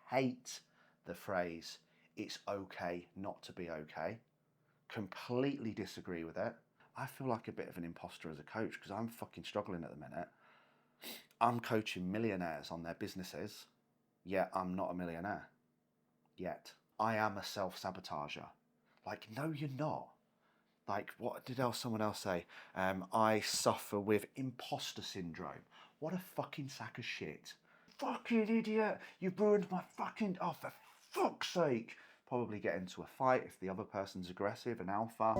hate the phrase, it's okay not to be okay. Completely disagree with it. I feel like a bit of an imposter as a coach because I'm fucking struggling at the minute. I'm coaching millionaires on their businesses, yet I'm not a millionaire. Yet. I am a self-sabotager. Like, no, you're not. Like, what did someone else say? I suffer with imposter syndrome. What a fucking sack of shit. Fucking idiot. You ruined my fucking... Oh, for fuck's sake. Probably get into a fight if the other person's aggressive and alpha.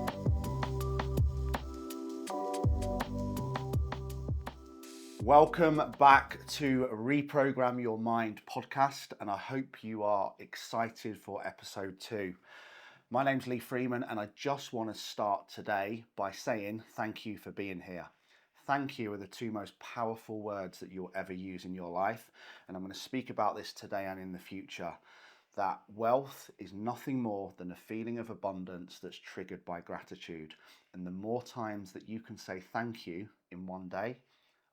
Welcome back to Reprogram Your Mind podcast, and I hope you are excited for episode 2. My name's Lee Freeman, and I just want to start today by saying thank you for being here. Thank you are the two most powerful words that you'll ever use in your life, and I'm going to speak about this today and in the future. That wealth is nothing more than a feeling of abundance that's triggered by gratitude. And the more times that you can say thank you in one day,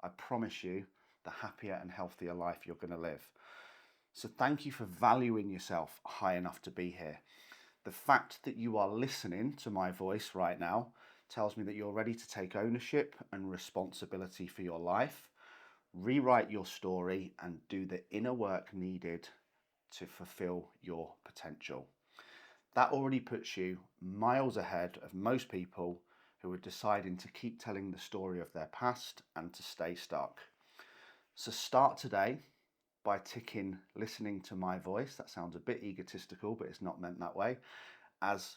I promise you, the happier and healthier life you're going to live. So thank you for valuing yourself high enough to be here. The fact that you are listening to my voice right now tells me that you're ready to take ownership and responsibility for your life, rewrite your story, and do the inner work needed to fulfill your potential. That already puts you miles ahead of most people who are deciding to keep telling the story of their past and to stay stuck. So start today by ticking listening to my voice. That sounds a bit egotistical, but it's not meant that way, as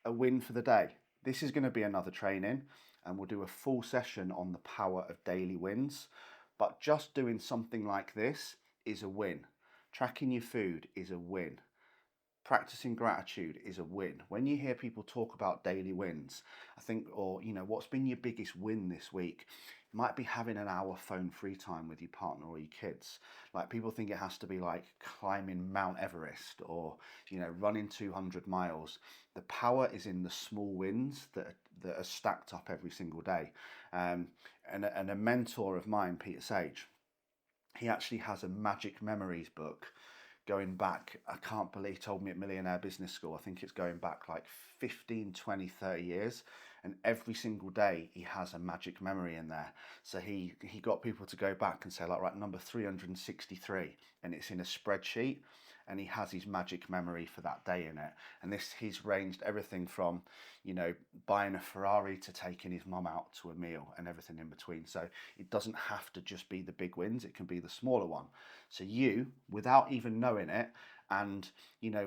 a win for the day. This is going to be another training, and we'll do a full session on the power of daily wins. But just doing something like this is a win. Tracking your food is a win. Practicing gratitude is a win. When you hear people talk about daily wins, I think, or what's been your biggest win this week? It might be having an hour phone free time with your partner or your kids. Like, people think it has to be like climbing Mount Everest or running 200 miles. The power is in the small wins that are stacked up every single day. And a mentor of mine, Peter Sage, he actually has a magic memories book going back, I can't believe, he told me at Millionaire Business School, I think it's going back like 15, 20, 30 years. And every single day he has a magic memory in there. So he got people to go back and say, like, right, number 363, and it's in a spreadsheet, and he has his magic memory for that day in it. And he's ranged everything from, buying a Ferrari to taking his mum out to a meal and everything in between. So it doesn't have to just be the big wins, it can be the smaller one. So you, without even knowing it, and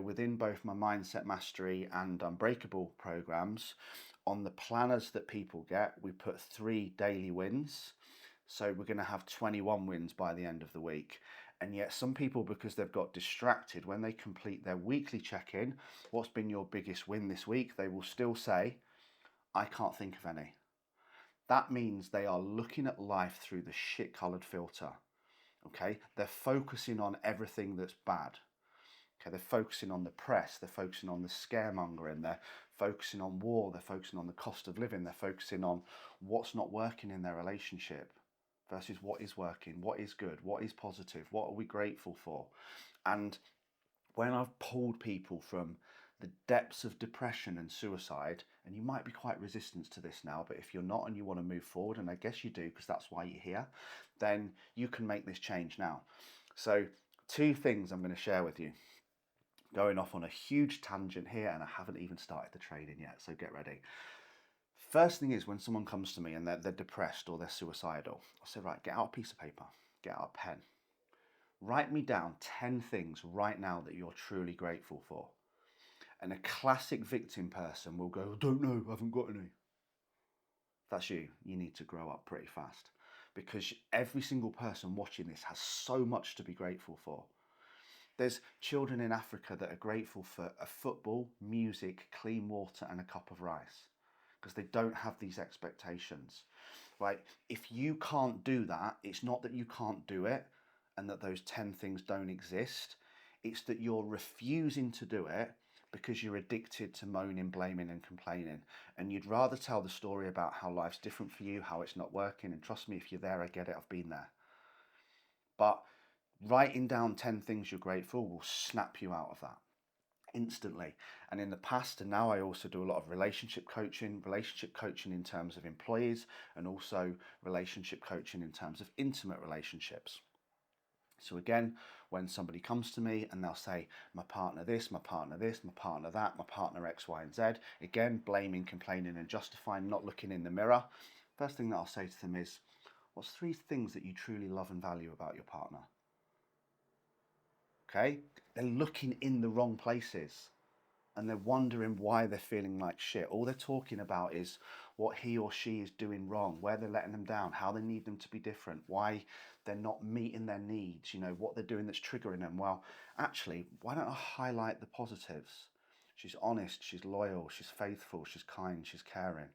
within both my Mindset Mastery and Unbreakable programs, on the planners that people get, we put 3 daily wins. So we're going to have 21 wins by the end of the week. And yet some people, because they've got distracted, when they complete their weekly check-in, what's been your biggest win this week, they will still say, I can't think of any. That means they are looking at life through the shit-coloured filter. Okay, they're focusing on everything that's bad. Okay, they're focusing on the press, they're focusing on the scaremongering, they're focusing on war, they're focusing on the cost of living, they're focusing on what's not working in their relationship versus what is working, what is good, what is positive, what are we grateful for. And when I've pulled people from the depths of depression and suicide, and you might be quite resistant to this now, but if you're not and you want to move forward, and I guess you do because that's why you're here, then you can make this change now. So 2 things I'm going to share with you. Going off on a huge tangent here, and I haven't even started the training yet, so get ready. First thing is, when someone comes to me and they're depressed or they're suicidal, I say, right, get out a piece of paper, get out a pen. Write me down 10 things right now that you're truly grateful for. And a classic victim person will go, I don't know, I haven't got any. If that's you, you need to grow up pretty fast, because every single person watching this has so much to be grateful for. There's children in Africa that are grateful for a football, music, clean water, and a cup of rice, because they don't have these expectations. Right? If you can't do that, it's not that you can't do it and that those 10 things don't exist. It's that you're refusing to do it because you're addicted to moaning, blaming, and complaining. And you'd rather tell the story about how life's different for you, how it's not working. And trust me, if you're there, I get it, I've been there. But Writing down 10 things you're grateful will snap you out of that instantly. And in the past and now, I also do a lot of relationship coaching in terms of employees, and also relationship coaching in terms of intimate relationships. So again, when somebody comes to me and they'll say, my partner this, my partner this, my partner that, my partner X, Y, and Z, again, blaming, complaining, and justifying, not looking in the mirror, first thing that I'll say to them is, what's 3 things that you truly love and value about your partner? Okay? They're looking in the wrong places and they're wondering why they're feeling like shit. All they're talking about is what he or she is doing wrong, where they're letting them down, how they need them to be different, why they're not meeting their needs, what they're doing that's triggering them. Well, actually, why don't I highlight the positives? She's honest, she's loyal, she's faithful, she's kind, she's caring.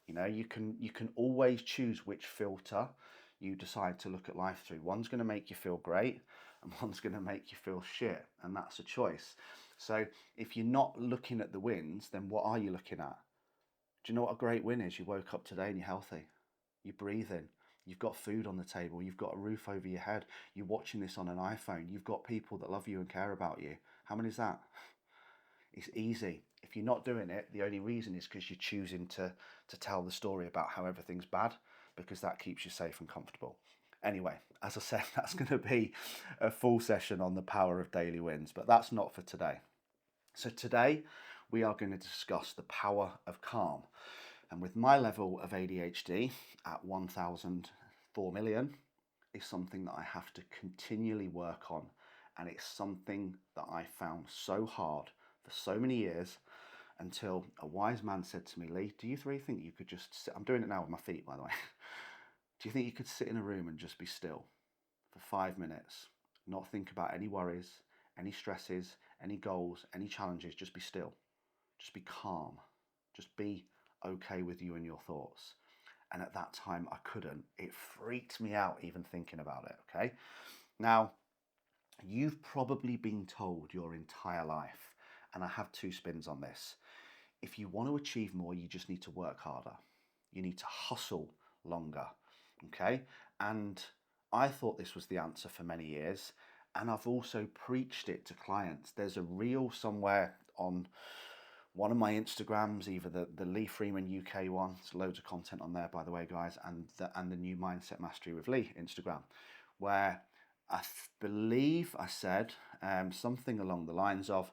You can always choose which filter you decide to look at life through. One's going to make you feel great and one's going to make you feel shit, and that's a choice. So if you're not looking at the wins, then what are you looking at? Do you know what a great win is? You woke up today and you're healthy, you're breathing, you've got food on the table, you've got a roof over your head, you're watching this on an iPhone, you've got people that love you and care about you. How many is that? It's easy. If you're not doing it, the only reason is because you're choosing to tell the story about how everything's bad, because that keeps you safe and comfortable. Anyway, as I said, that's going to be a full session on the power of daily wins, but that's not for today. So today we are going to discuss the power of calm. And with my level of ADHD at 1004 million, is something that I have to continually work on. And it's something that I found so hard for so many years, until a wise man said to me, Lee, do you really think you could just sit? I'm doing it now with my feet, by the way. Do you think you could sit in a room and just be still for 5 minutes, not think about any worries, any stresses, any goals, any challenges? Just be still, just be calm, just be okay with you and your thoughts. And at that time, I couldn't. It freaked me out even thinking about it, okay? Now, you've probably been told your entire life, and I have 2 spins on this. If you want to achieve more, you just need to work harder. You need to hustle longer, okay? And I thought this was the answer for many years, and I've also preached it to clients. There's a reel somewhere on one of my Instagrams, either the Lee Freeman UK one. There's loads of content on there, by the way, guys, and the new Mindset Mastery with Lee Instagram, where I believe I said something along the lines of,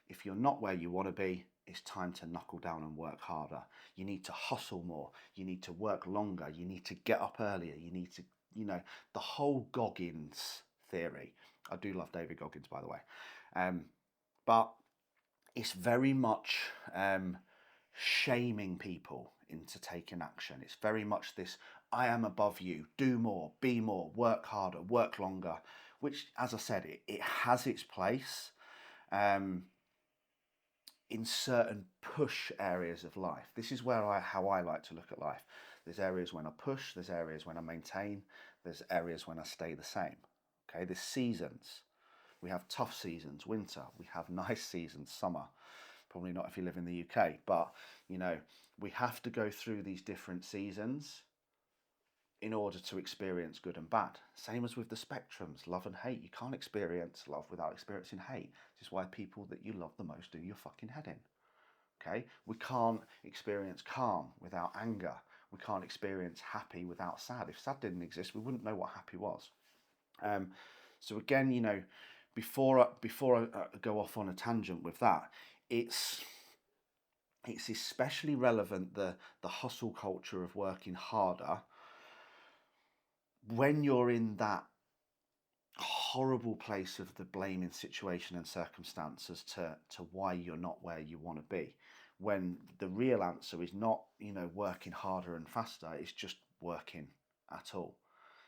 if you're not where you want to be, it's time to knuckle down and work harder. You need to hustle more. You need to work longer. You need to get up earlier. You need to, the whole Goggins theory. I do love David Goggins, by the way. But it's very much shaming people into taking action. It's very much this, I am above you, do more, be more, work harder, work longer, which, as I said, it has its place in certain push areas of life. This is how I like to look at life. There's areas when I push, there's areas when I maintain, there's areas when I stay the same. Okay, there's seasons. We have tough seasons, winter. We have nice seasons, summer. Probably not if you live in the UK, but we have to go through these different seasons in order to experience good and bad. Same as with the spectrums, love and hate. You can't experience love without experiencing hate. This is why people that you love the most do your fucking head in. Okay? We can't experience calm without anger. We can't experience happy without sad. If sad didn't exist, we wouldn't know what happy was. So again, before I go off on a tangent with that, it's especially relevant, the hustle culture of working harder, when you're in that horrible place of the blaming situation and circumstance as to why you're not where you want to be, when the real answer is not working harder and faster, it's just working at all.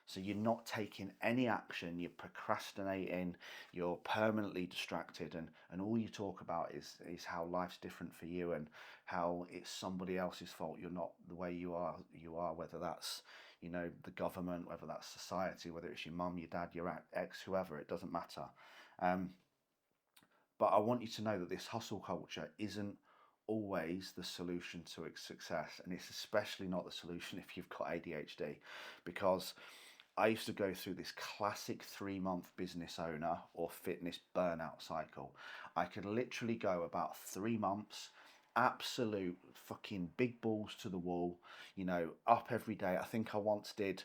So you're not taking any action, you're procrastinating, you're permanently distracted, and all you talk about is how life's different for you and how it's somebody else's fault. You're not the way you are, whether that's the government, whether that's society, whether it's your mum, your dad, your ex, whoever, it doesn't matter. But I want you to know that this hustle culture isn't always the solution to success, and it's especially not the solution if you've got ADHD, because I used to go through this classic 3-month business owner or fitness burnout cycle. I could literally go about 3 months, absolute fucking big balls to the wall, up every day. I think I once did,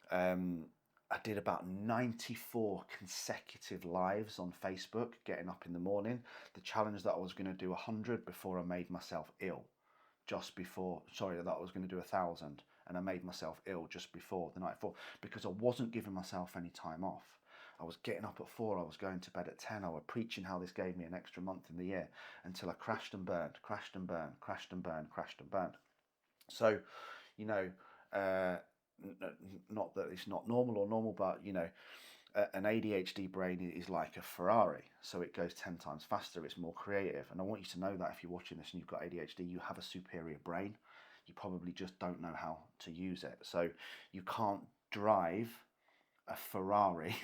I did about 94 consecutive lives on Facebook, getting up in the morning. The challenge that I was going to do 100 before I made myself ill. That I was going to do 1,000, and I made myself ill just before the night before because I wasn't giving myself any time off. I was getting up at 4, I was going to bed at 10, I was preaching how this gave me an extra month in the year until I crashed and burned, crashed and burned, crashed and burned, crashed and burned. So, you know, uh, not that it's not normal, but an ADHD brain is like a Ferrari, so it goes 10 times faster, it's more creative. And I want you to know that if you're watching this and you've got ADHD, you have a superior brain. You probably just don't know how to use it. So you can't drive a Ferrari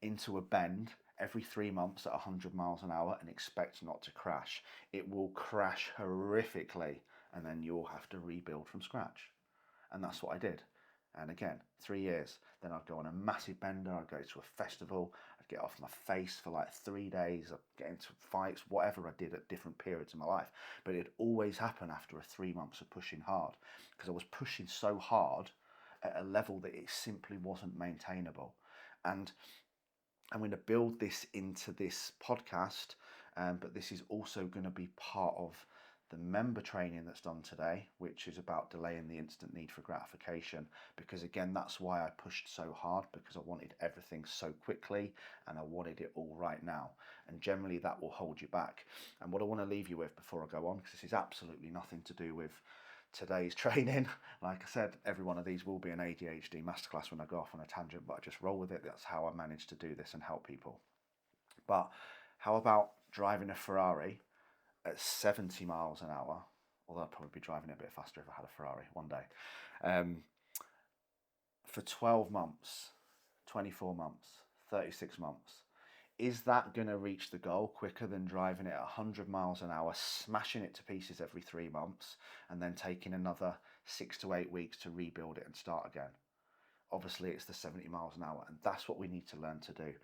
into a bend every 3 months at 100 miles an hour and expect not to crash. It will crash horrifically, and then you'll have to rebuild from scratch. And that's what I did. And again, 3 years. Then I'd go on a massive bender, I'd go to a festival, I'd get off my face for like 3 days, I'd get into fights, whatever I did at different periods of my life. But it'd always happen after 3 months of pushing hard, because I was pushing so hard at a level that it simply wasn't maintainable. And I'm going to build this into this podcast, but this is also going to be part of the member training that's done today, which is about delaying the instant need for gratification. Because again, that's why I pushed so hard, because I wanted everything so quickly and I wanted it all right now. And generally that will hold you back. And what I want to leave you with before I go on, because this is absolutely nothing to do with today's training. Like I said, every one of these will be an ADHD masterclass when I go off on a tangent, but I just roll with it. That's how I managed to do this and help people. But how about driving a Ferrari at 70 miles an hour, although I'd probably be driving it a bit faster if I had a Ferrari one day, for 12 months, 24 months, 36 months? Is that going to reach the goal quicker than driving it at 100 miles an hour, smashing it to pieces every 3 months, and then taking another 6 to 8 weeks to rebuild it and start again? Obviously, it's the 70 miles an hour, and that's what we need to learn to do.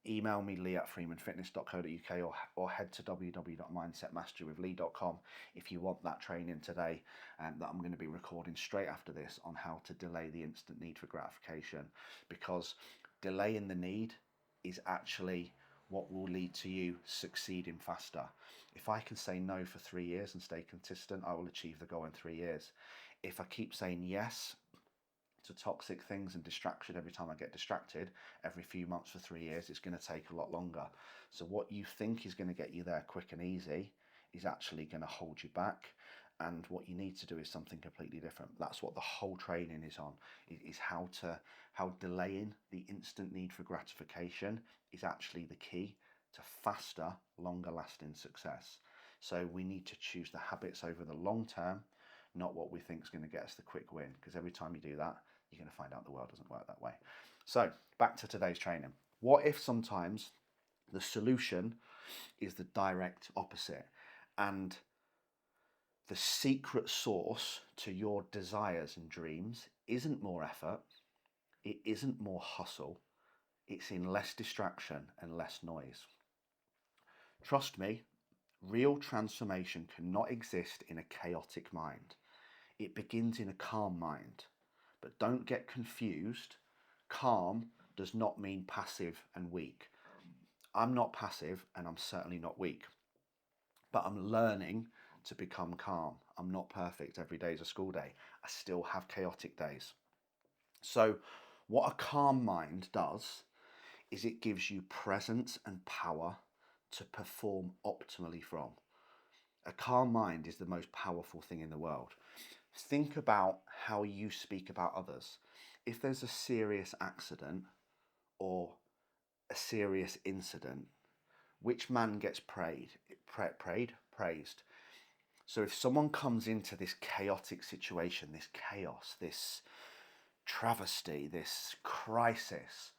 Email me, lee@freemanfitness.co.uk, or head to www.mindsetmasterywithlee.com if you want that training today that I'm going to be recording straight after this on how to delay the instant need for gratification, because delaying the need is actually what will lead to you succeeding faster. If I can say no for 3 years and stay consistent, I will achieve the goal in 3 years. If I keep saying yes to toxic things and distraction every time I get distracted every few months for 3 years, it's going to take a lot longer. So what you think is going to get you there quick and easy is actually going to hold you back, and what you need to do is something completely different. That's what the whole training is on, is how delaying the instant need for gratification is actually the key to faster, longer lasting success. So we need to choose the habits over the long term, not what we think is going to get us the quick win, because every time you do that, you're going to find out the world doesn't work that way. So back to today's training. What if sometimes the solution is the direct opposite, and the secret source to your desires and dreams isn't more effort, it isn't more hustle, it's in less distraction and less noise? Trust me, real transformation cannot exist in a chaotic mind. It begins in a calm mind. But don't get confused. Calm does not mean passive and weak. I'm not passive, and I'm certainly not weak. But I'm learning to become calm. I'm not perfect. Every day is a school day. I still have chaotic days. So what a calm mind does is it gives you presence and power to perform optimally from. A calm mind is the most powerful thing in the world. Think about how you speak about others. If there's a serious accident or a serious incident, which man gets praised? So if someone comes into this chaotic situation, this chaos, this travesty, this crisis,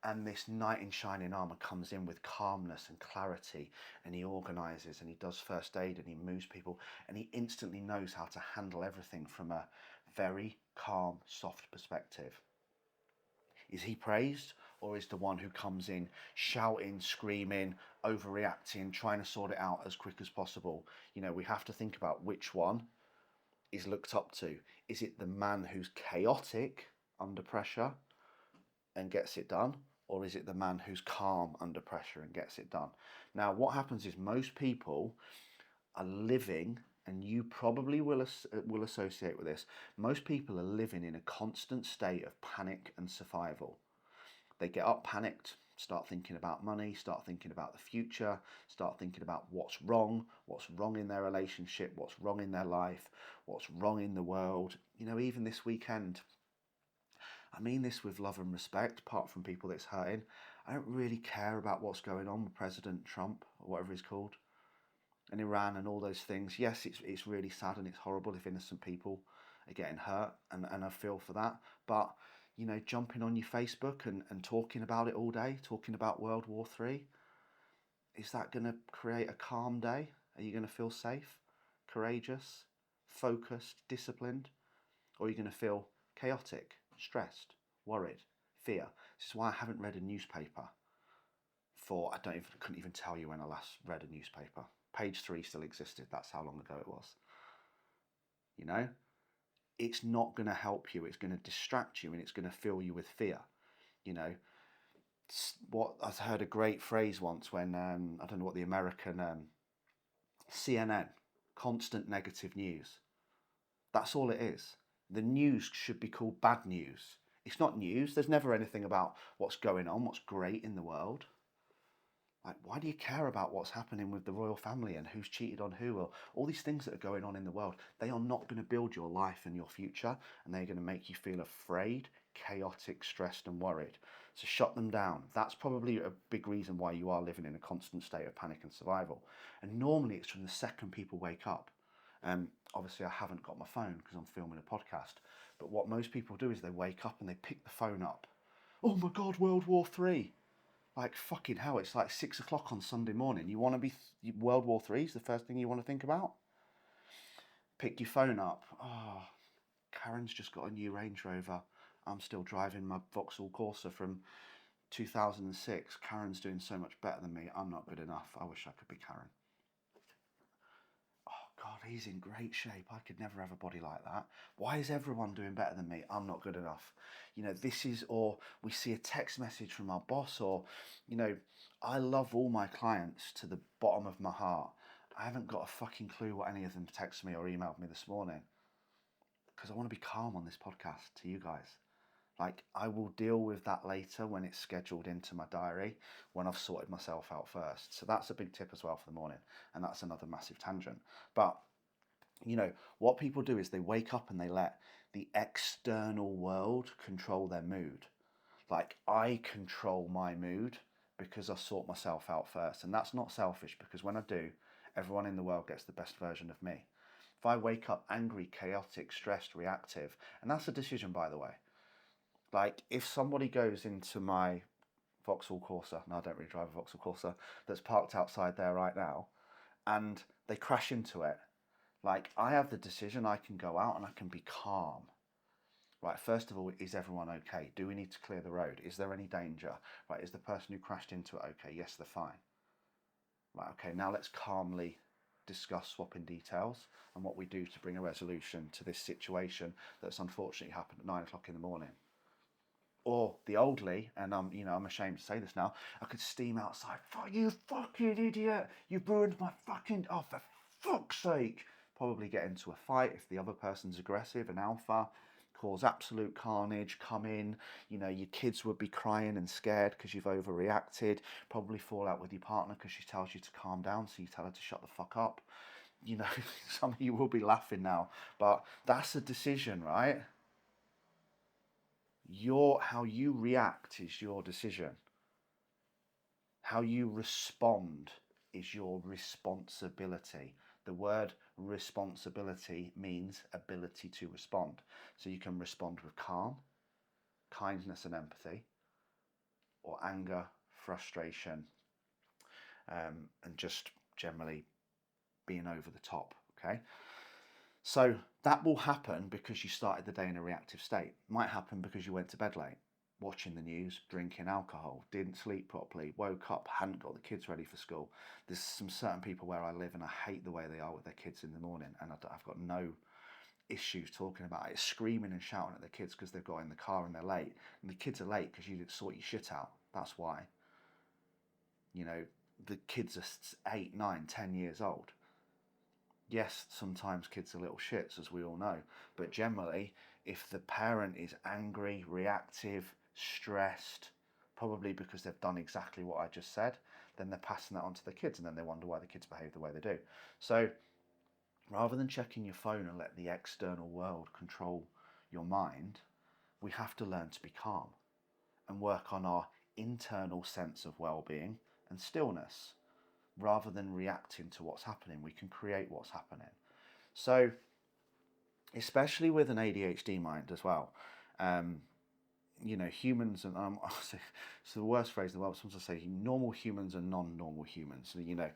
and this knight in shining armor comes in with calmness and clarity, and he organizes and he does first aid and he moves people, and he instantly knows how to handle everything from a very calm, soft perspective. Is he praised, or is the one who comes in shouting, screaming, overreacting, trying to sort it out as quick as possible? You know, we have to think about which one is looked up to. Is it the man who's chaotic under pressure and gets it done, or is it the man who's calm under pressure and gets it done? Now, what happens is most people are living, and you probably will associate with this, most people are living in a constant state of panic and survival. They get up panicked, start thinking about money, start thinking about the future, start thinking about what's wrong in their relationship, what's wrong in their life, what's wrong in the world. You know, even this weekend, I mean this with love and respect, apart from people that's hurting, I don't really care about what's going on with President Trump, or whatever he's called, and Iran and all those things. Yes, it's really sad and it's horrible if innocent people are getting hurt, and I feel for that. But, you know, jumping on your Facebook and talking about it all day, talking about World War III, is that going to create a calm day? Are you going to feel safe, courageous, focused, disciplined? Or are you going to feel chaotic, stressed, worried, fear? This is why I haven't read a newspaper for, couldn't even tell you when I last read a newspaper. Page 3 still existed. That's how long ago it was. You know, it's not going to help you. It's going to distract you, and it's going to fill you with fear. You know, what I heard a great phrase once when I don't know what the American CNN, constant negative news. That's all it is. The news should be called bad news. It's not news. There's never anything about what's going on, what's great in the world. Like, why do you care about what's happening with the royal family and who's cheated on who, or all these things that are going on in the world? They are not going to build your life and your future, and they're going to make you feel afraid, chaotic, stressed, and worried. So shut them down. That's probably a big reason why you are living in a constant state of panic and survival. And normally it's from the second people wake up. Obviously I haven't got my phone because I'm filming a podcast, but what most people do is they wake up and they pick the phone up. Oh my God, World War III. Like, fucking hell, it's like 6 o'clock on Sunday morning. You want to be World War III is the first thing you want to think about? Pick your phone up. Oh, Karen's just got a new Range Rover. I'm still driving my Vauxhall Corsa from 2006. Karen's doing so much better than me. I'm not good enough. I wish I could be Karen. God, he's in great shape. I could never have a body like that. Why is everyone doing better than me? I'm not good enough. You know, this is, or we see a text message from our boss, or, you know, I love all my clients to the bottom of my heart. I haven't got a fucking clue what any of them texted me or emailed me this morning, because I want to be calm on this podcast to you guys. Like, I will deal with that later when it's scheduled into my diary, when I've sorted myself out first. So that's a big tip as well for the morning. And that's another massive tangent. But, you know, what people do is they wake up and they let the external world control their mood. Like, I control my mood because I sort myself out first. And that's not selfish, because when I do, everyone in the world gets the best version of me. If I wake up angry, chaotic, stressed, reactive, and that's a decision, by the way. Like, if somebody goes into my Vauxhall Corsa, and I don't really drive a Vauxhall Corsa, that's parked outside there right now, and they crash into it, like, I have the decision. I can go out and I can be calm. Right, first of all, is everyone okay? Do we need to clear the road? Is there any danger? Right, is the person who crashed into it okay? Yes, they're fine. Right, okay, now let's calmly discuss swapping details and what we do to bring a resolution to this situation that's unfortunately happened at 9 o'clock in the morning. Or the old Lee, and I'm ashamed to say this now, I could steam outside. Fuck you, fucking idiot! You've ruined my fucking. Oh, for fuck's sake! Probably get into a fight if the other person's aggressive, an alpha, cause absolute carnage. Come in, your kids would be crying and scared because you've overreacted. Probably fall out with your partner because she tells you to calm down, so you tell her to shut the fuck up. Some of you will be laughing now, but that's a decision, right? How you react is your decision. How you respond is your responsibility. The word responsibility means ability to respond. So you can respond with calm, kindness and empathy, or anger, frustration, and just generally being over the top, okay? So that will happen because you started the day in a reactive state. Might happen because you went to bed late. watching the news, drinking alcohol, didn't sleep properly, woke up, hadn't got the kids ready for school. There's some certain people where I live and I hate the way they are with their kids in the morning, and I've got no issues talking about it, screaming and shouting at the kids because they've got in the car and they're late. And the kids are late because you didn't sort your shit out. That's why. You know, the kids are 8, 9, 10 years old. Yes, sometimes kids are little shits, as we all know, but generally, if the parent is angry, reactive, stressed, probably because they've done exactly what I just said, then they're passing that on to the kids, and then they wonder why the kids behave the way they do. So rather than checking your phone and let the external world control your mind, we have to learn to be calm and work on our internal sense of well-being and stillness. Rather than reacting to what's happening, we can create what's happening. So, especially with an ADHD mind as well, you know, humans and it's the worst phrase in the world. Sometimes I say normal humans and non-normal humans. So, you know,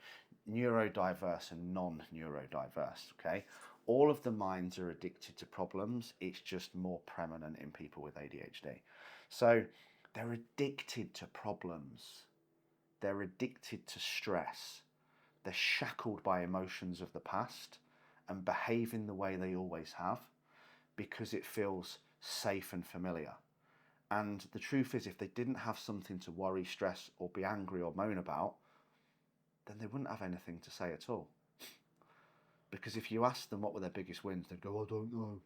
neurodiverse and non-neurodiverse. Okay, all of the minds are addicted to problems. It's just more prominent in people with ADHD. So they're addicted to problems. They're addicted to stress. They're shackled by emotions of the past and behave in the way they always have because it feels safe and familiar. And the truth is, if they didn't have something to worry, stress, or be angry or moan about, then they wouldn't have anything to say at all. Because if you ask them what were their biggest wins, they'd go, I don't know.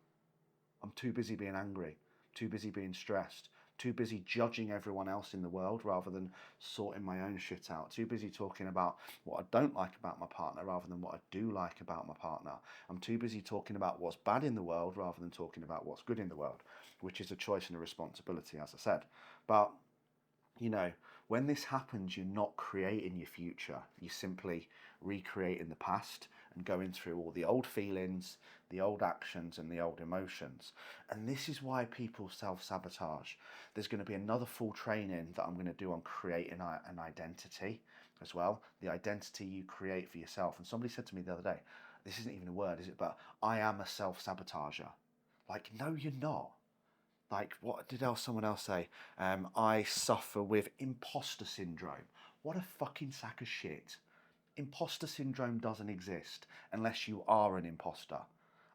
I'm too busy being angry, too busy being stressed, too busy judging everyone else in the world rather than sorting my own shit out, too busy talking about what I don't like about my partner rather than what I do like about my partner. I'm too busy talking about what's bad in the world rather than talking about what's good in the world, which is a choice and a responsibility, as I said. But, you know, when this happens, you're not creating your future. You're simply recreating the past and going through all the old feelings, the old actions and the old emotions. And this is why people self-sabotage. There's going to be another full training that I'm going to do on creating an identity as well. The identity you create for yourself. And somebody said to me the other day, this isn't even a word, is it? But I am a self-sabotager. Like, no, you're not. Like, what did someone else say? I suffer with imposter syndrome. What a fucking sack of shit. Imposter syndrome doesn't exist unless you are an imposter.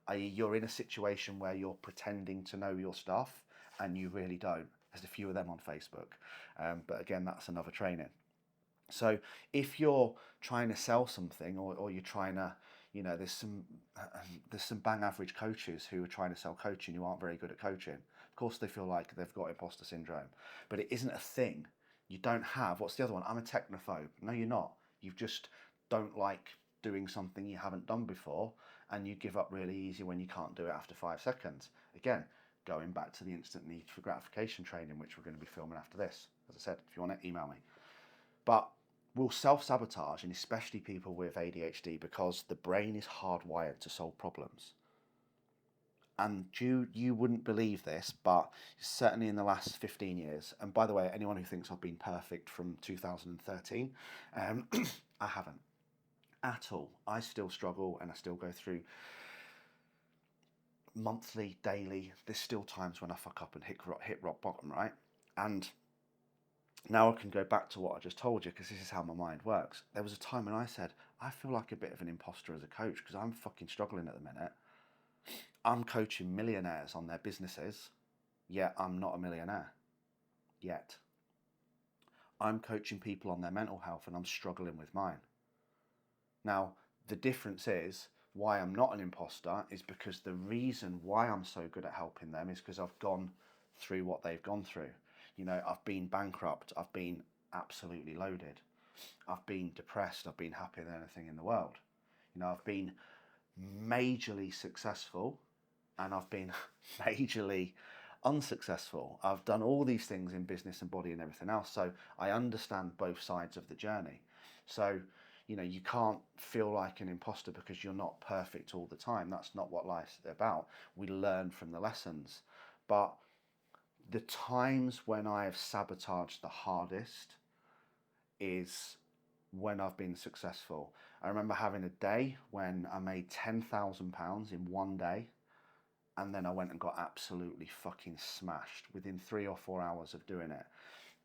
I.e., you're in a situation where you're pretending to know your stuff and you really don't. There's a few of them on Facebook. But again, that's another training. So if you're trying to sell something or you're trying to, you know, there's some bang average coaches who are trying to sell coaching who aren't very good at coaching. Of course, they feel like they've got imposter syndrome, but it isn't a thing. You don't have, what's the other one? I'm a technophobe. No, you're not. You just don't like doing something you haven't done before, and you give up really easy when you can't do it after 5 seconds. Again, going back to the instant need for gratification training, which we're going to be filming after this. As I said, if you want to email me. But we'll self-sabotage, and especially people with ADHD, because the brain is hardwired to solve problems. And you wouldn't believe this, but certainly in the last 15 years, and by the way, anyone who thinks I've been perfect from 2013, I haven't at all. I still struggle and I still go through monthly, daily, there's still times when I fuck up and hit rock bottom, right? And now I can go back to what I just told you because this is how my mind works. There was a time when I said, I feel like a bit of an imposter as a coach because I'm fucking struggling at the minute. I'm coaching millionaires on their businesses, yet I'm not a millionaire. Yet. I'm coaching people on their mental health and I'm struggling with mine. Now, the difference is why I'm not an imposter is because the reason why I'm so good at helping them is because I've gone through what they've gone through. You know, I've been bankrupt, I've been absolutely loaded, I've been depressed, I've been happier than anything in the world. You know, I've been majorly successful and I've been majorly unsuccessful. I've done all these things in business and body and everything else, so I understand both sides of the journey. So, you know, you can't feel like an imposter because you're not perfect all the time. That's not what life's about. We learn from the lessons. But the times when I have sabotaged the hardest is when I've been successful. I remember having a day when I made £10,000 in one day, And then I went and got absolutely fucking smashed within 3 or 4 hours of doing it.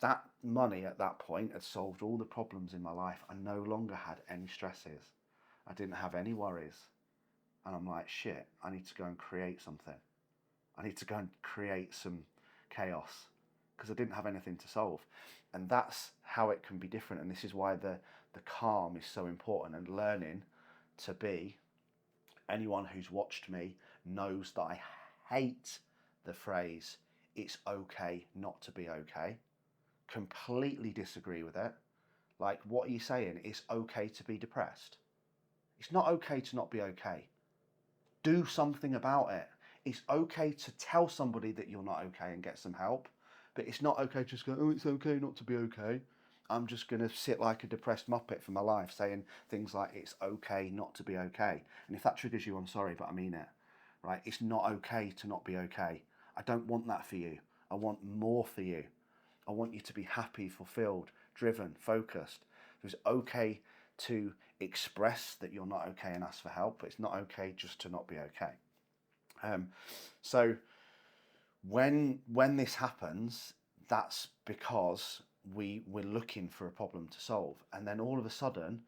That money at that point had solved all the problems in my life. I no longer had any stresses. I didn't have any worries. And I'm like, shit, I need to go and create something. I need to go and create some chaos because I didn't have anything to solve. And that's how it can be different. And this is why the calm is so important, and learning to be. Anyone who's watched me knows that I hate the phrase, it's okay not to be okay. Completely disagree with it. Like, what are you saying? It's okay to be depressed. It's not okay to not be okay. Do something about it. It's okay to tell somebody that you're not okay and get some help, but it's not okay to just go, oh, it's okay not to be okay. I'm just going to sit like a depressed muppet for my life saying things like, it's okay not to be okay. And if that triggers you, I'm sorry, but I mean it, right? It's not okay to not be okay. I don't want that for you. I want more for you. I want you to be happy, fulfilled, driven, focused. It's okay to express that you're not okay and ask for help, but it's not okay just to not be okay. So when this happens, that's because we're looking for a problem to solve, and then all of a sudden,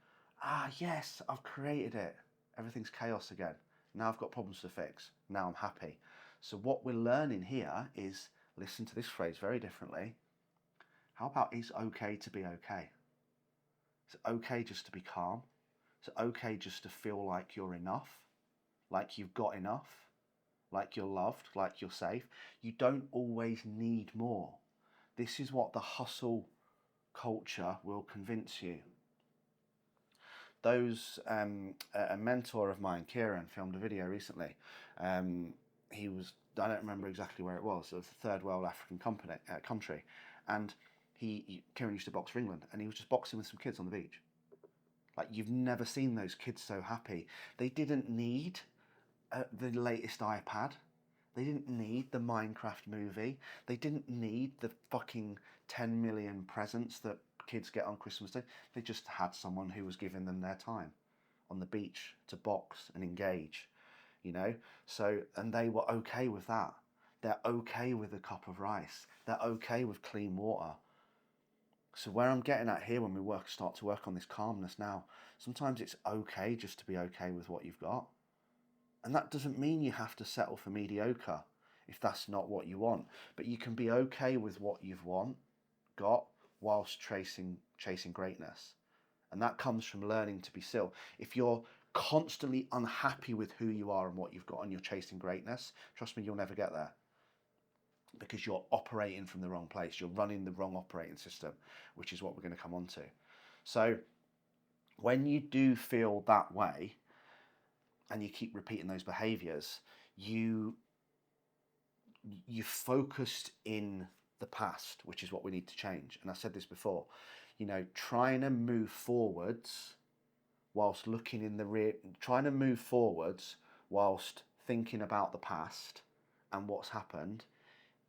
yes, I've created it. Everything's chaos again. Now I've got problems to fix. Now I'm happy. So what we're learning here is, listen to this phrase very differently. How about it's okay to be okay? It's okay just to be calm. It's okay just to feel like you're enough, like you've got enough, like you're loved, like you're safe. You don't always need more. This is what the hustle culture will convince you. A mentor of mine, Kieran, filmed a video recently. He was, I don't remember exactly where it was, it was a third world African country. And Kieran used to box for England, and he was just boxing with some kids on the beach. Like, you've never seen those kids so happy. They didn't need the latest iPad. They didn't need the Minecraft movie. They didn't need the fucking 10 million presents that kids get on Christmas Day. They just had someone who was giving them their time on the beach to box and engage, you know? So, and they were okay with that. They're okay with a cup of rice. They're okay with clean water. So where I'm getting at here when we start to work on this calmness now, sometimes it's okay just to be okay with what you've got. And that doesn't mean you have to settle for mediocre if that's not what you want. But you can be okay with what you've got, whilst chasing greatness. And that comes from learning to be still. If you're constantly unhappy with who you are and what you've got and you're chasing greatness, trust me, you'll never get there. Because you're operating from the wrong place. You're running the wrong operating system, which is what we're going to come on to. So when you do feel that way, and you keep repeating those behaviors, you focused in the past, which is what we need to change. And I said this before, trying to move forwards whilst looking in the rear, trying to move forwards whilst thinking about the past and what's happened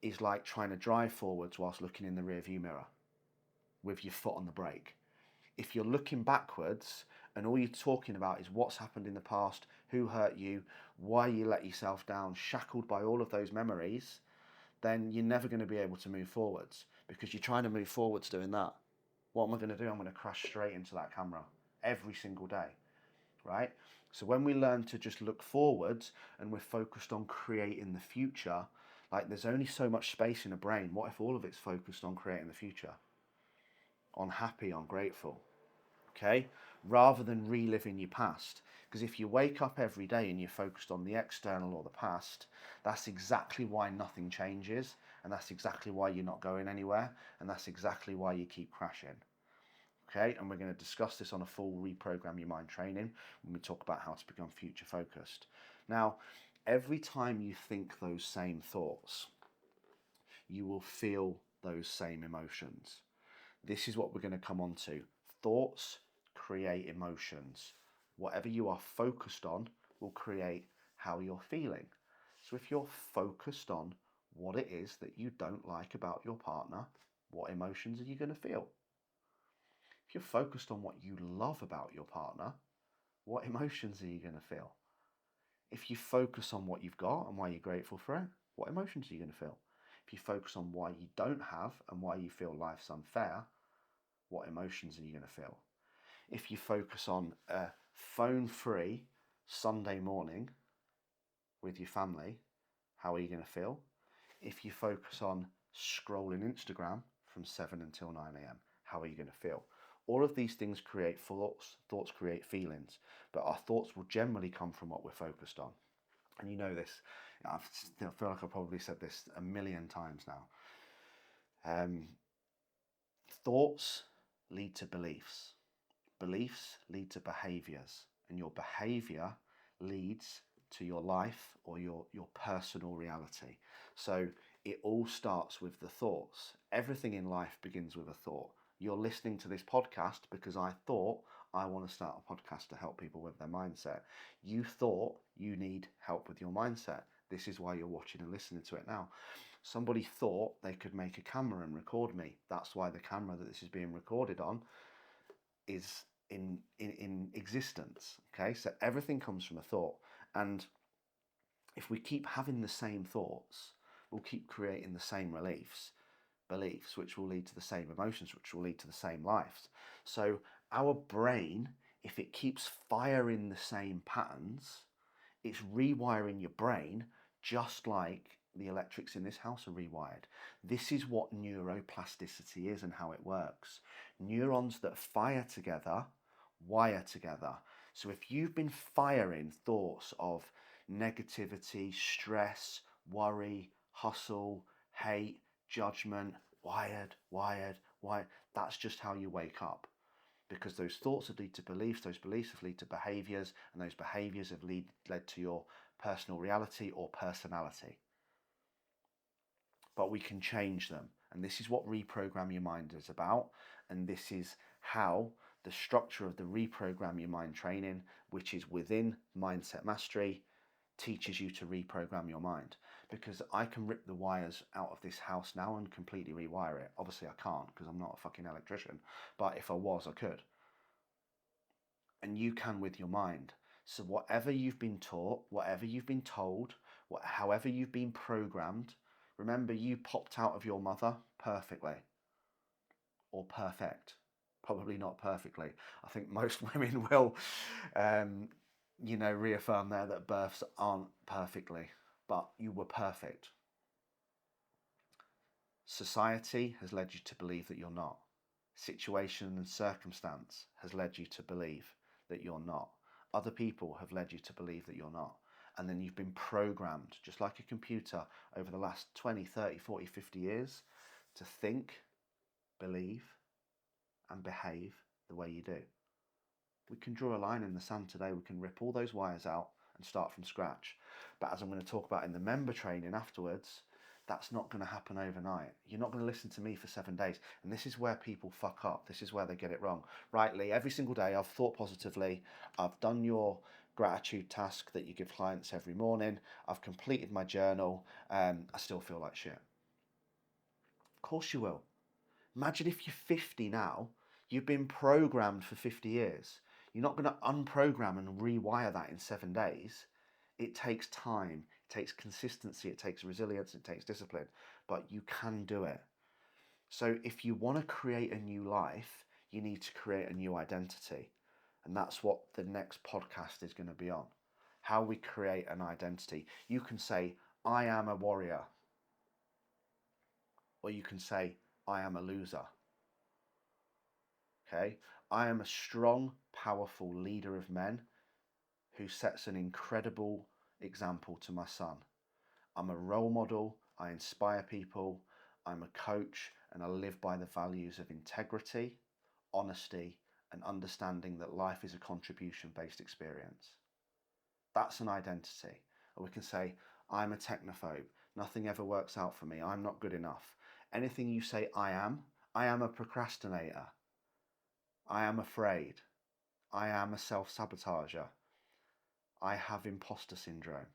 is like trying to drive forwards whilst looking in the rear view mirror with your foot on the brake. If you're looking backwards and all you're talking about is what's happened in the past, who hurt you, why you let yourself down, shackled by all of those memories, then you're never going to be able to move forwards because you're trying to move forwards doing that. What am I going to do? I'm going to crash straight into that camera every single day, right? So when we learn to just look forwards and we're focused on creating the future, like there's only so much space in a brain. What if all of it's focused on creating the future? On happy, on grateful, okay? Rather than reliving your past. Because if you wake up every day and you're focused on the external or the past, that's exactly why nothing changes, and that's exactly why you're not going anywhere, and that's exactly why you keep crashing. Okay, and we're going to discuss this on a full Reprogram Your Mind training when we talk about how to become future focused. Now, every time you think those same thoughts, you will feel those same emotions. This is what we're going to come on to. Thoughts create emotions. Whatever you are focused on will create how you're feeling. So if you're focused on what it is that you don't like about your partner, what emotions are you going to feel? If you're focused on what you love about your partner, what emotions are you going to feel? If you focus on what you've got and why you're grateful for it, what emotions are you going to feel? If you focus on why you don't have and why you feel life's unfair, what emotions are you going to feel? If you focus on a phone-free Sunday morning with your family, how are you going to feel? If you focus on scrolling Instagram from 7 until 9 a.m., how are you going to feel? All of these things create thoughts, thoughts create feelings, but our thoughts will generally come from what we're focused on. And you know this, I feel like I've probably said this a million times now. Thoughts lead to beliefs. Beliefs lead to behaviors, and your behavior leads to your life or your personal reality. So it all starts with the thoughts. Everything in life begins with a thought. You're listening to this podcast because I thought I want to start a podcast to help people with their mindset. You thought you need help with your mindset. This is why you're watching and listening to it now. Somebody thought they could make a camera and record me. That's why the camera that this is being recorded on is in existence. Okay, so everything comes from a thought, and if we keep having the same thoughts, we'll keep creating the same beliefs, which will lead to the same emotions, which will lead to the same lives. So our brain, if it keeps firing the same patterns, it's rewiring your brain just like the electrics in this house are rewired. This is what neuroplasticity is and how it works. Neurons that fire together wire together. So if you've been firing thoughts of negativity, stress, worry, hustle, hate, judgment, wired, that's just how you wake up. Because those thoughts have led to beliefs, those beliefs have led to behaviors, and those behaviors have led to your personal reality or personality. But we can change them. And this is what Reprogram Your Mind is about. And this is how the structure of the Reprogram Your Mind training, which is within Mindset Mastery, teaches you to reprogram your mind. Because I can rip the wires out of this house now and completely rewire it. Obviously I can't because I'm not a fucking electrician, but if I was, I could. And you can with your mind. So whatever you've been taught, whatever you've been told, however you've been programmed, remember you popped out of your mother perfectly or perfect. Probably not perfectly. I think most women will reaffirm there that births aren't perfectly, but you were perfect. Society has led you to believe that you're not. Situation and circumstance has led you to believe that you're not. Other people have led you to believe that you're not. And then you've been programmed, just like a computer, over the last 20, 30, 40, 50 years to think, believe, and behave the way you do. We can draw a line in the sand today. We can rip all those wires out and start from scratch. But as I'm going to talk about in the member training afterwards, that's not going to happen overnight. You're not going to listen to me for 7 days. And this is where people fuck up. This is where they get it wrong. Right, Lee, every single day I've thought positively. I've done your gratitude task that you give clients every morning. I've completed my journal. I still feel like shit. Of course you will. Imagine if you're 50 now, you've been programmed for 50 years. You're not going to unprogram and rewire that in 7 days. It takes time, it takes consistency, it takes resilience, it takes discipline, but you can do it. So if you want to create a new life, you need to create a new identity. And that's what the next podcast is going to be on. How we create an identity. You can say, I am a warrior. Or you can say, I am a loser. Okay? I am a strong, powerful leader of men who sets an incredible example to my son. I'm a role model, I inspire people, I'm a coach, and I live by the values of integrity, honesty, and understanding that life is a contribution-based experience. That's an identity. Or we can say, I'm a technophobe, nothing ever works out for me, I'm not good enough. Anything you say I am a procrastinator, I am afraid, I am a self-sabotager, I have imposter syndrome.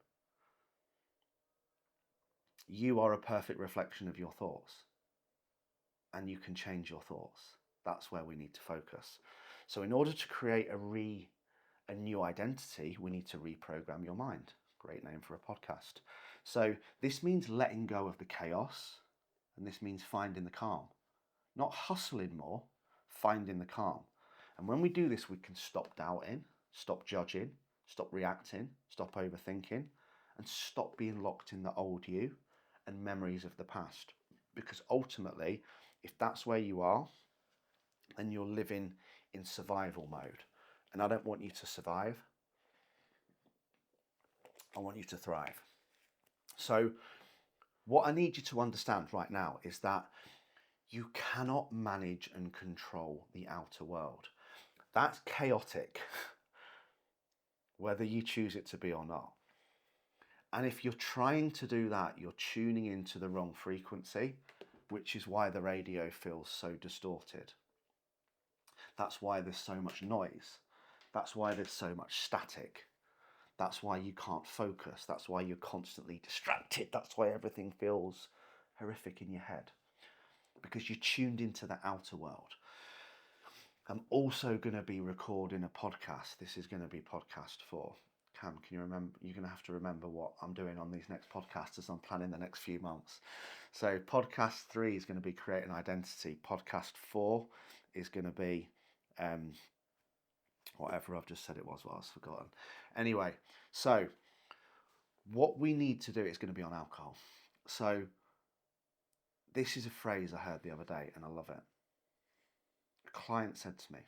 You are a perfect reflection of your thoughts, and you can change your thoughts. That's where we need to focus. So in order to create a new identity, we need to reprogram your mind. Great name for a podcast. So this means letting go of the chaos, and this means finding the calm. Not hustling more, finding the calm. And when we do this, we can stop doubting, stop judging, stop reacting, stop overthinking, and stop being locked in the old you and memories of the past. Because ultimately, if that's where you are, then you're living in survival mode. And I don't want you to survive. I want you to thrive. So what I need you to understand right now is that you cannot manage and control the outer world. That's chaotic, whether you choose it to be or not. And if you're trying to do that, you're tuning into the wrong frequency, which is why the radio feels so distorted. That's why there's so much noise. That's why there's so much static. That's why you can't focus. That's why you're constantly distracted. That's why everything feels horrific in your head, because you're tuned into the outer world. I'm also going to be recording a podcast. This is going to be podcast 4. Cam, can you remember? You're going to have to remember what I'm doing on these next podcasts as I'm planning the next few months. So podcast 3 is going to be creating identity. Podcast 4 is going to be whatever I've just said it was, what I've forgotten. Anyway, so what we need to do is going to be on alcohol. So this is a phrase I heard the other day and I love it. A client said to me,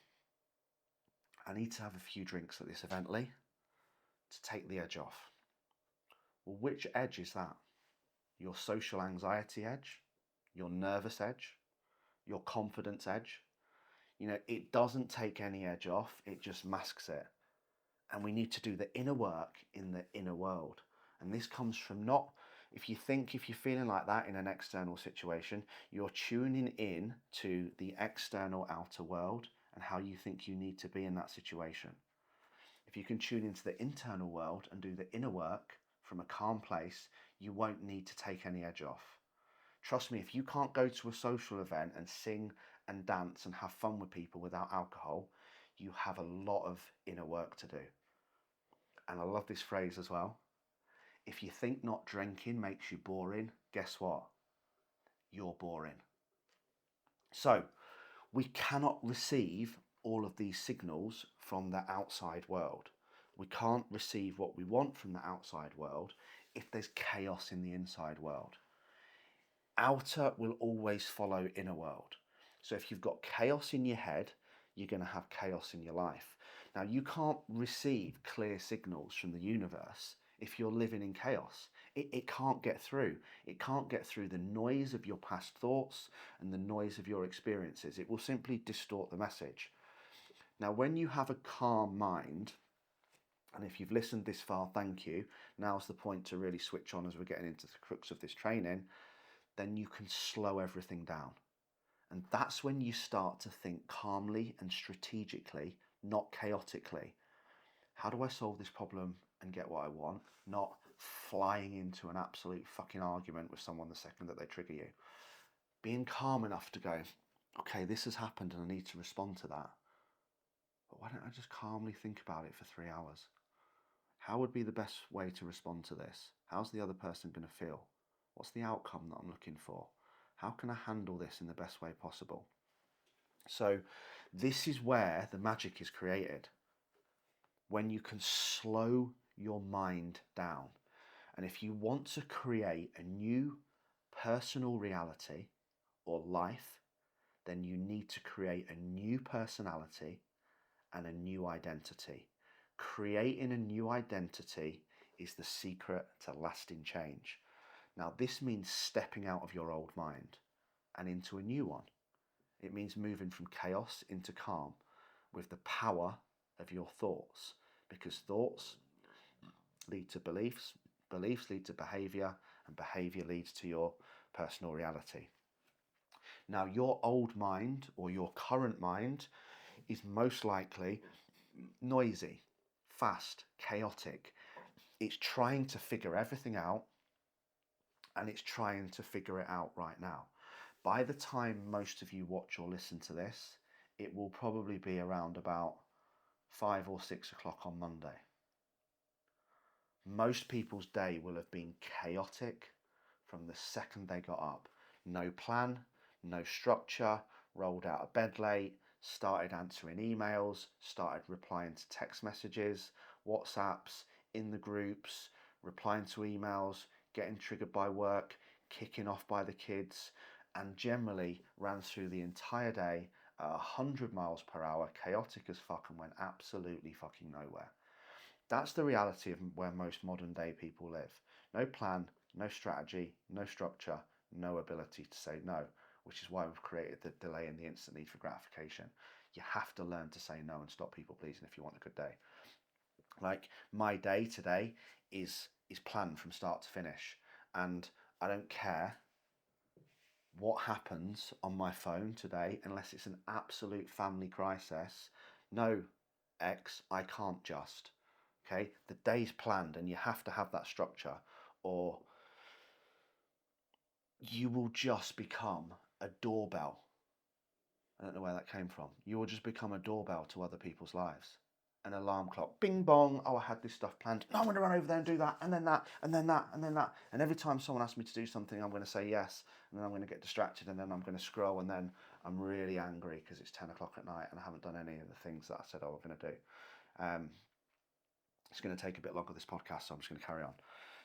I need to have a few drinks at this event, Lee, to take the edge off. Well, which edge is that? Your social anxiety edge? Your nervous edge? Your confidence edge? You know, it doesn't take any edge off, it just masks it. And we need to do the inner work in the inner world. And this comes from not, if you're feeling like that in an external situation, you're tuning in to the external outer world and how you think you need to be in that situation. If you can tune into the internal world and do the inner work from a calm place, you won't need to take any edge off. Trust me, if you can't go to a social event and sing and dance and have fun with people without alcohol, you have a lot of inner work to do. And I love this phrase as well. If you think not drinking makes you boring, guess what? You're boring. So we cannot receive all of these signals from the outside world. We can't receive what we want from the outside world if there's chaos in the inside world. Outer will always follow inner world. So if you've got chaos in your head, you're going to have chaos in your life. Now, you can't receive clear signals from the universe if you're living in chaos. It can't get through. It can't get through the noise of your past thoughts and the noise of your experiences. It will simply distort the message. Now, when you have a calm mind, and if you've listened this far, thank you. Now's the point to really switch on as we're getting into the crux of this training. Then you can slow everything down. And that's when you start to think calmly and strategically, not chaotically. How do I solve this problem and get what I want? Not flying into an absolute fucking argument with someone the second that they trigger you. Being calm enough to go, okay, this has happened and I need to respond to that. But why don't I just calmly think about it for 3 hours? How would be the best way to respond to this? How's the other person going to feel? What's the outcome that I'm looking for? How can I handle this in the best way possible? So this is where the magic is created. When you can slow your mind down. And if you want to create a new personal reality or life, then you need to create a new personality and a new identity. Creating a new identity is the secret to lasting change. Now, this means stepping out of your old mind and into a new one. It means moving from chaos into calm with the power of your thoughts, because thoughts lead to beliefs, beliefs lead to behavior, and behavior leads to your personal reality. Now, your old mind or your current mind is most likely noisy, fast, chaotic. It's trying to figure everything out, and it's trying to figure it out right now. By the time most of you watch or listen to this, it will probably be around about 5 or 6 o'clock on Monday. Most people's day will have been chaotic from the second they got up. No plan, no structure, rolled out of bed late, started answering emails, started replying to text messages, WhatsApps, in the groups, replying to emails, getting triggered by work, kicking off by the kids, and generally ran through the entire day at 100 miles per hour, chaotic as fuck, and went absolutely fucking nowhere. That's the reality of where most modern day people live. No plan, no strategy, no structure, no ability to say no, which is why we've created the delay and the instant need for gratification. You have to learn to say no and stop people pleasing if you want a good day. Like, my day today is planned from start to finish, and I don't care what happens on my phone today unless it's an absolute family crisis. No, X, I can't just. Okay, the day's planned, and you have to have that structure, or you will just become a doorbell. I don't know where that came from. You will just become a doorbell to other people's lives. An alarm clock, bing bong. Oh, I had this stuff planned. No, I'm going to run over there and do that, and then that, and then that, and then that. And every time someone asks me to do something, I'm going to say yes, and then I'm going to get distracted, and then I'm going to scroll, and then I'm really angry because it's 10 o'clock at night and I haven't done any of the things that I said I was going to do. It's going to take a bit longer, this podcast, so I'm just going to carry on.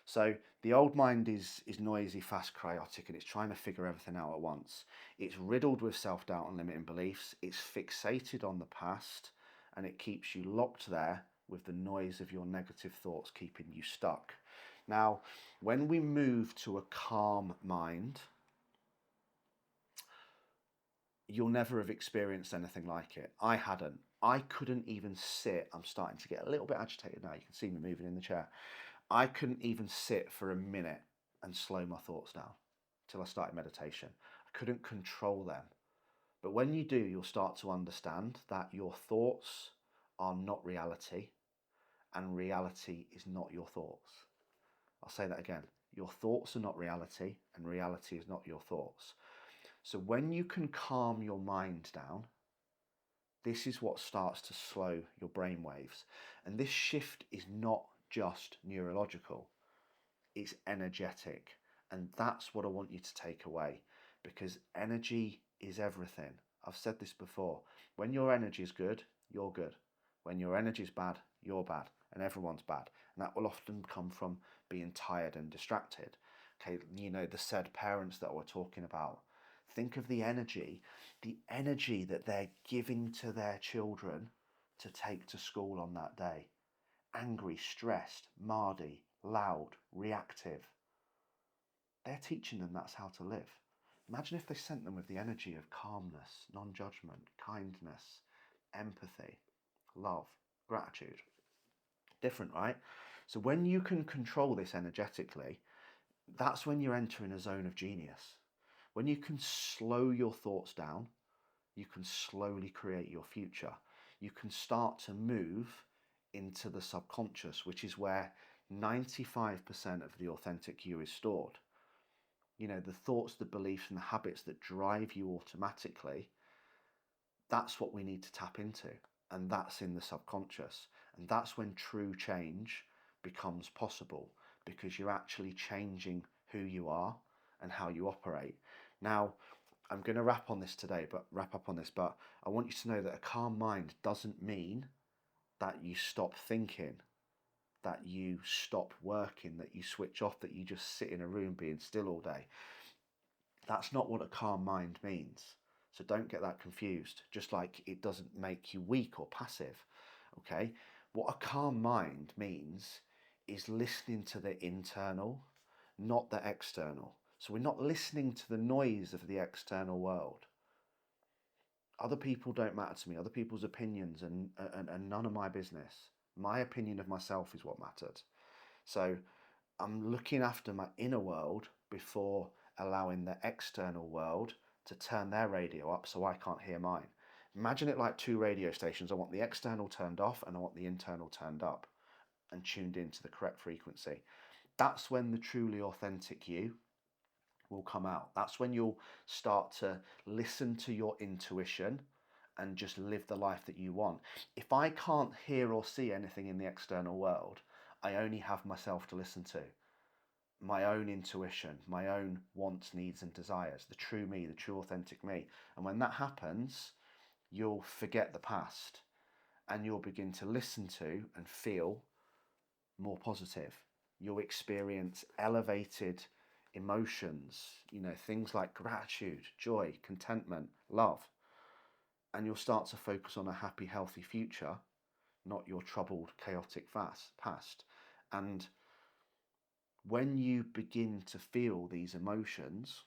So the old mind is noisy, fast, chaotic, and it's trying to figure everything out at once. It's riddled with self-doubt and limiting beliefs. It's fixated on the past, and it keeps you locked there with the noise of your negative thoughts keeping you stuck. Now, when we move to a calm mind, you'll never have experienced anything like it. I hadn't. I couldn't even sit. I'm starting to get a little bit agitated now. You can see me moving in the chair. I couldn't even sit for a minute and slow my thoughts down till I started meditation. I couldn't control them. But when you do, you'll start to understand that your thoughts are not reality, and reality is not your thoughts. I'll say that again. Your thoughts are not reality, and reality is not your thoughts. So when you can calm your mind down, this is what starts to slow your brain waves. And this shift is not just neurological, it's energetic. And that's what I want you to take away, because energy is everything. I've said this before. When your energy is good, you're good. When your energy is bad, you're bad. And everyone's bad. And that will often come from being tired and distracted. Okay, you know, the said parents that we're talking about. Think of the energy that they're giving to their children to take to school on that day. Angry, stressed, mardy, loud, reactive. They're teaching them that's how to live. Imagine if they sent them with the energy of calmness, non-judgment, kindness, empathy, love, gratitude. Different, right? So when you can control this energetically, that's when you're entering a zone of genius. When you can slow your thoughts down, you can slowly create your future. You can start to move into the subconscious, which is where 95% of the authentic you is stored. You know, the thoughts, the beliefs, and the habits that drive you automatically, that's what we need to tap into. And that's in the subconscious. And that's when true change becomes possible, because you're actually changing who you are and how you operate. Now, I'm going to wrap up on this, but I want you to know that a calm mind doesn't mean that you stop thinking, that you stop working, that you switch off, that you just sit in a room being still all day. That's not what a calm mind means. So don't get that confused, just like it doesn't make you weak or passive, okay? What a calm mind means is listening to the internal, not the external. So we're not listening to the noise of the external world. Other people don't matter to me, other people's opinions and none of my business. My opinion of myself is what mattered. So I'm looking after my inner world before allowing the external world to turn their radio up so I can't hear mine. Imagine it like two radio stations. I want the external turned off and I want the internal turned up and tuned into the correct frequency. That's when the truly authentic you will come out. That's when you'll start to listen to your intuition and just live the life that you want. If I can't hear or see anything in the external world, I only have myself to listen to, my own intuition, my own wants, needs, and desires, the true me, the true authentic me. And when that happens, you'll forget the past and you'll begin to listen to and feel more positive. You'll experience elevated emotions, things like gratitude, joy, contentment, love. And you'll start to focus on a happy, healthy future, not your troubled, chaotic past. And when you begin to feel these emotions,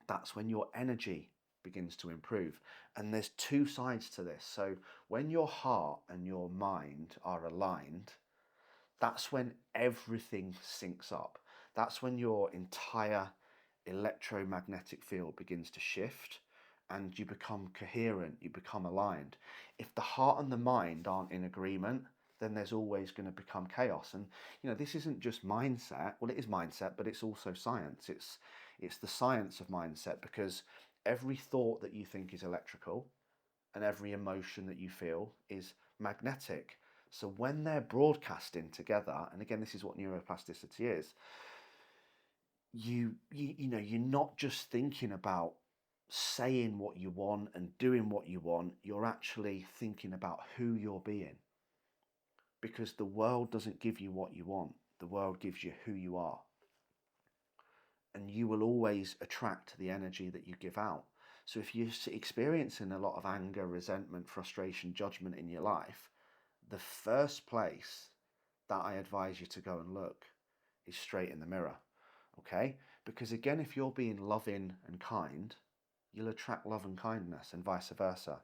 that's when your energy begins to improve. And there's two sides to this. So when your heart and your mind are aligned, that's when everything syncs up. That's when your entire electromagnetic field begins to shift and you become coherent, you become aligned. If the heart and the mind aren't in agreement, then there's always going to become chaos. And this isn't just mindset. Well, it is mindset, but it's also science. It's the science of mindset, because every thought that you think is electrical and every emotion that you feel is magnetic. So when they're broadcasting together, and again, this is what neuroplasticity is, you're not just thinking about saying what you want and doing what you want, you're actually thinking about who you're being. Because the world doesn't give you what you want, the world gives you who you are. And you will always attract the energy that you give out. So if you're experiencing a lot of anger, resentment, frustration, judgment in your life, the first place that I advise you to go and look is straight in the mirror. Okay? Because again, if you're being loving and kind, you'll attract love and kindness, and vice versa.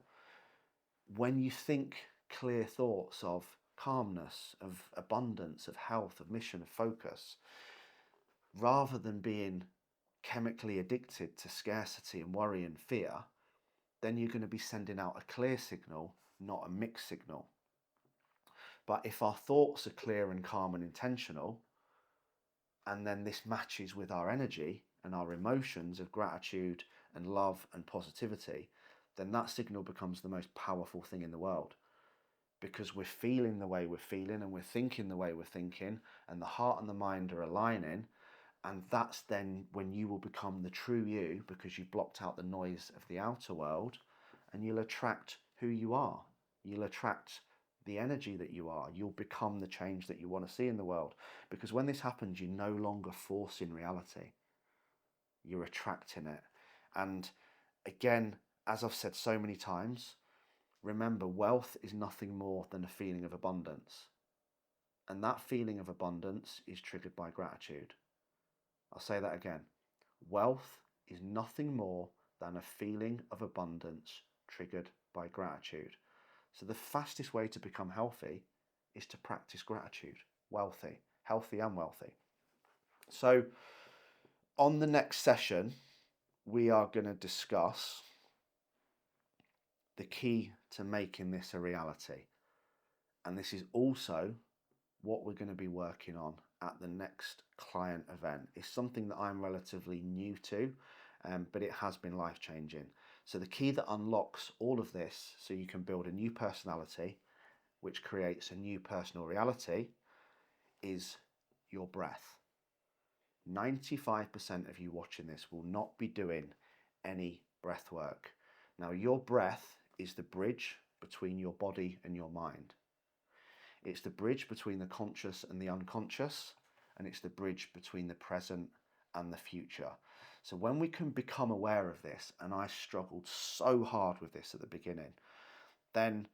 When you think clear thoughts of calmness, of abundance, of health, of mission, of focus, rather than being chemically addicted to scarcity and worry and fear, then you're going to be sending out a clear signal, not a mixed signal. But if our thoughts are clear and calm and intentional, and then this matches with our energy and our emotions of gratitude and love and positivity, then that signal becomes the most powerful thing in the world. Because we're feeling the way we're feeling and we're thinking the way we're thinking, and the heart and the mind are aligning. And that's then when you will become the true you, because you've blocked out the noise of the outer world, and you'll attract who you are. You'll attract the energy that you are. You'll become the change that you want to see in the world. Because when this happens, you're no longer forcing reality. You're attracting it. And again, as I've said so many times, remember, wealth is nothing more than a feeling of abundance. And that feeling of abundance is triggered by gratitude. I'll say that again. Wealth is nothing more than a feeling of abundance triggered by gratitude. So the fastest way to become healthy is to practice gratitude. Wealthy, healthy and wealthy. So on the next session, we are going to discuss the key to making this a reality. And this is also what we're going to be working on at the next client event. It's something that I'm relatively new to, but it has been life-changing. So the key that unlocks all of this so you can build a new personality, which creates a new personal reality, is your breath. 95% of you watching this will not be doing any breath work. Now, your breath is the bridge between your body and your mind. It's the bridge between the conscious and the unconscious, and it's the bridge between the present and the future. So when we can become aware of this, and I struggled so hard with this at the beginning, then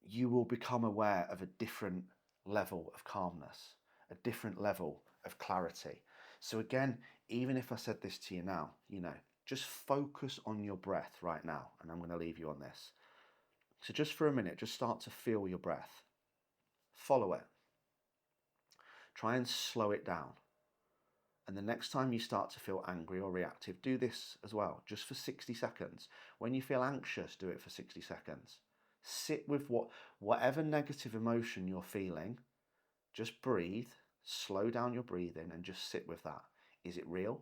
you will become aware of a different level of calmness, a different level of clarity. So again, even if I said this to you now, just focus on your breath right now, and I'm going to leave you on this. So just for a minute, just start to feel your breath. Follow it. Try and slow it down. And the next time you start to feel angry or reactive, do this as well, just for 60 seconds. When you feel anxious, do it for 60 seconds. Sit with whatever negative emotion you're feeling. Just breathe, slow down your breathing, and just sit with that. Is it real?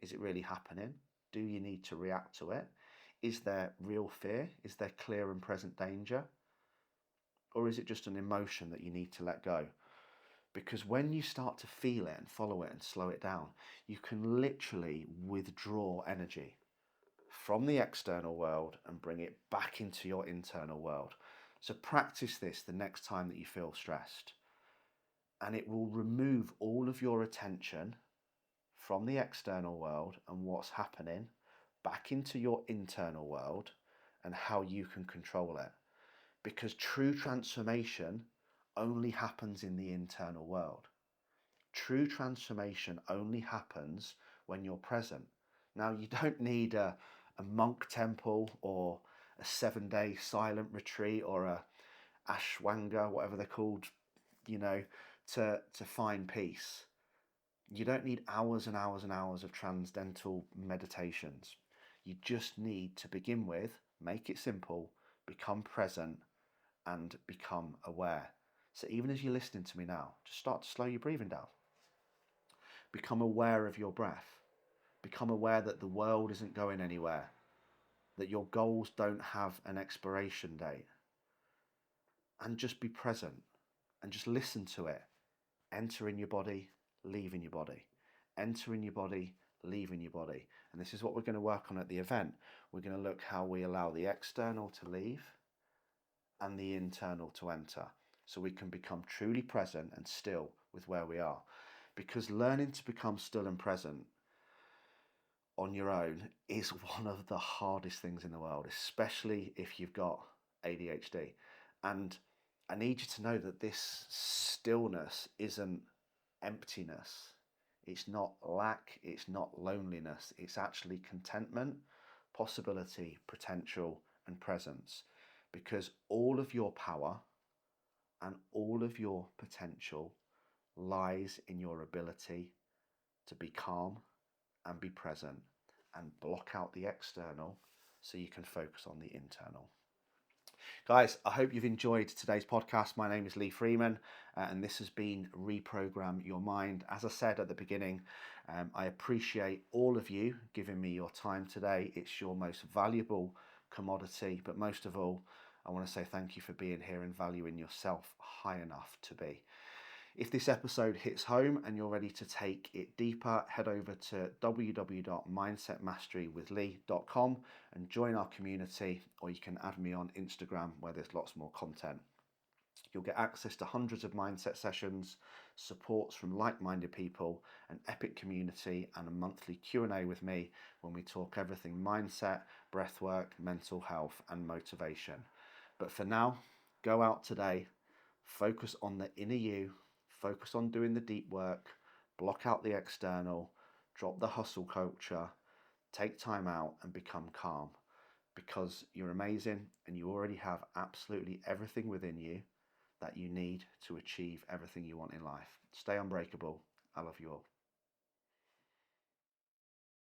Is it really happening? Do you need to react to it? Is there real fear? Is there clear and present danger? Or is it just an emotion that you need to let go? Because when you start to feel it and follow it and slow it down, you can literally withdraw energy from the external world and bring it back into your internal world. So practice this the next time that you feel stressed, and it will remove all of your attention from the external world and what's happening back into your internal world and how you can control it. Because true transformation only happens in the internal world. True transformation only happens when you're present. Now, you don't need a monk temple or a 7-day silent retreat or a ashwanga, whatever they're called, to find peace. You don't need hours and hours and hours of transcendental meditations. You just need to begin with, make it simple, become present, and become aware. So even as you're listening to me now, just start to slow your breathing down. Become aware of your breath. Become aware that the world isn't going anywhere, that your goals don't have an expiration date. And just be present and just listen to it. Enter in your body, leave in your body. Enter in your body, leave in your body. And this is what we're going to work on at the event. We're going to look how we allow the external to leave and the internal to enter, so we can become truly present and still with where we are. Because learning to become still and present on your own is one of the hardest things in the world, especially if you've got ADHD. And I need you to know that this stillness isn't emptiness. It's not lack, it's not loneliness. It's actually contentment, possibility, potential, and presence. Because all of your power and all of your potential lies in your ability to be calm and be present and block out the external so you can focus on the internal. Guys, I hope you've enjoyed today's podcast. My name is Lee Freeman, and this has been Reprogram Your Mind. As I said at the beginning, I appreciate all of you giving me your time today. It's your most valuable commodity, but most of all, I want to say thank you for being here and valuing yourself high enough to be. If this episode hits home and you're ready to take it deeper, head over to www.mindsetmasterywithlee.com and join our community, or you can add me on Instagram where there's lots more content. You'll get access to hundreds of mindset sessions, supports from like-minded people, an epic community, and a monthly Q&A with me when we talk everything mindset, breathwork, mental health, and motivation. But for now, go out today, focus on the inner you, focus on doing the deep work, block out the external, drop the hustle culture, take time out and become calm, because you're amazing and you already have absolutely everything within you that you need to achieve everything you want in life. Stay unbreakable. I love you all.